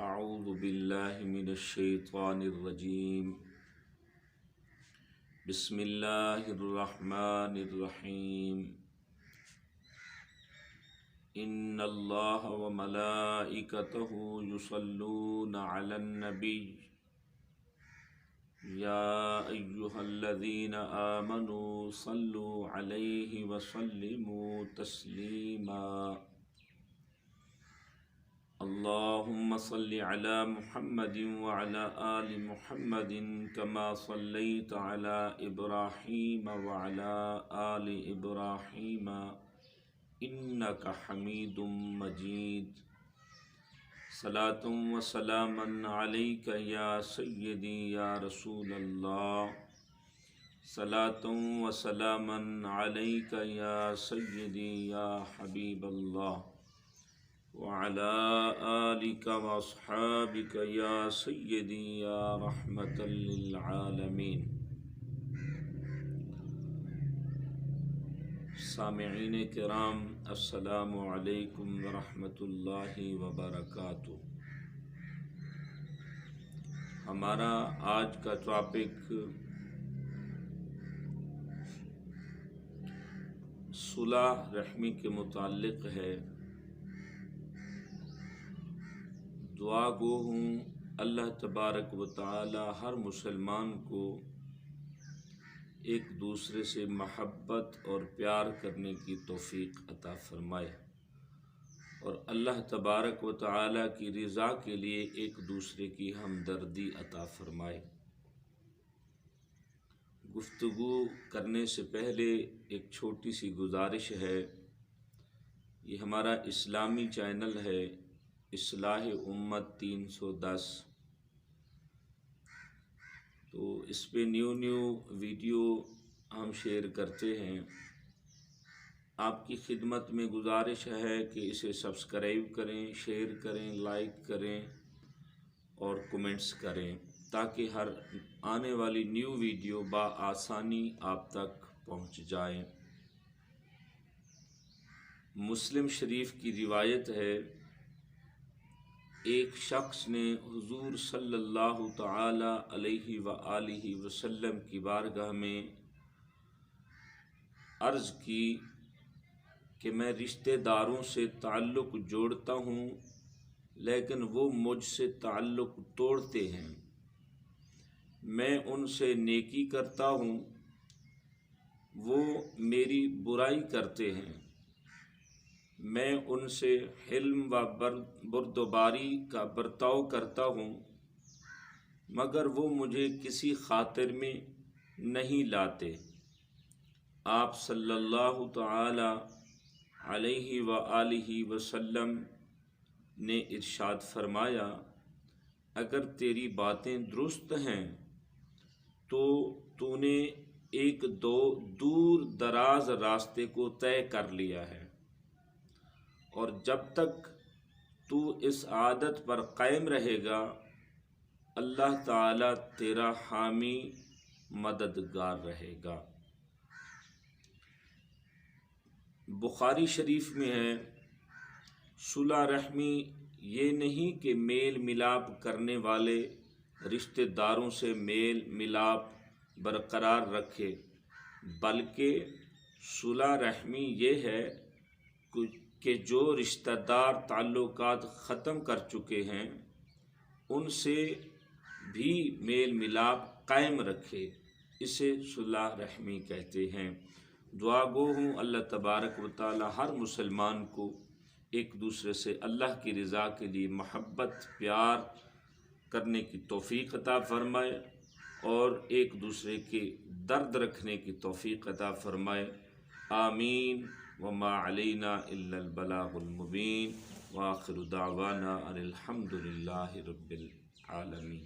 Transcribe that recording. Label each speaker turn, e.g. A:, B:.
A: اعوذ باللہ من الشیطان الرجیم بسم اللہ الرحمن الرحیم ان اللہ وملائکتہ یصلون علی النبی یا ایہا الذین آمنوا صلوا علیہ وسلموا تسلیما اللهم صل على محمد وعلى آل محمد كما صليت على إبراهيم وعلى آل إبراهيم إنك حميد مجيد صلاة وسلاما عليك يا سيدي يا رسول الله صلاة وسلاما عليك يا سيدي يا حبيب الله وعلى آلك وأصحابك يا سيدي يا رحمة للعالمين۔ سامعین کرام، السلام علیکم ورحمۃ اللہ وبرکاتہ۔ ہمارا آج کا ٹاپک صلح رحمی کے متعلق ہے۔ دعا گو ہوں اللہ تبارک و تعالی ہر مسلمان کو ایک دوسرے سے محبت اور پیار کرنے کی توفیق عطا فرمائے، اور اللہ تبارک و تعالی کی رضا کے لیے ایک دوسرے کی ہمدردی عطا فرمائے۔ گفتگو کرنے سے پہلے ایک چھوٹی سی گزارش ہے۔ یہ ہمارا اسلامی چینل ہے اصلاح امت 310، تو اس پہ نیو ویڈیو ہم شیئر کرتے ہیں۔ آپ کی خدمت میں گزارش ہے کہ اسے سبسکرائب کریں، شیئر کریں، لائک کریں اور کمنٹس کریں، تاکہ ہر آنے والی نیو ویڈیو بآسانی آپ تک پہنچ جائیں۔ مسلم شریف کی روایت ہے، ایک شخص نے حضور صلی اللہ تعالی علیہ وآلہ وسلم کی بارگاہ میں عرض کی کہ میں رشتہ داروں سے تعلق جوڑتا ہوں لیکن وہ مجھ سے تعلق توڑتے ہیں۔ میں ان سے نیکی کرتا ہوں، وہ میری برائی کرتے ہیں۔ میں ان سے حلم و بردباری کا برتاؤ کرتا ہوں، مگر وہ مجھے کسی خاطر میں نہیں لاتے۔ آپ صلی اللہ تعالی علیہ وآلہ وسلم نے ارشاد فرمایا، اگر تیری باتیں درست ہیں تو نے ایک دور دراز راستے کو طے کر لیا ہے، اور جب تک تو اس عادت پر قائم رہے گا اللہ تعالی تیرا حامی مددگار رہے گا۔ بخاری شریف میں ہے، صلح رحمی یہ نہیں کہ میل ملاپ کرنے والے رشتہ داروں سے میل ملاپ برقرار رکھے، بلکہ صلح رحمی یہ ہے کہ جو رشتہ دار تعلقات ختم کر چکے ہیں ان سے بھی میل ملاپ قائم رکھے، اسے صلح رحمی کہتے ہیں۔ دعا گو ہوں اللہ تبارک و تعالی ہر مسلمان کو ایک دوسرے سے اللہ کی رضا کے لیے محبت پیار کرنے کی توفیق عطا فرمائے، اور ایک دوسرے کے درد رکھنے کی توفیق عطا فرمائے۔ آمین۔ وما علینا الا البلاغ المبین، وآخر دعوانا ان الحمد للہ رب العالمین۔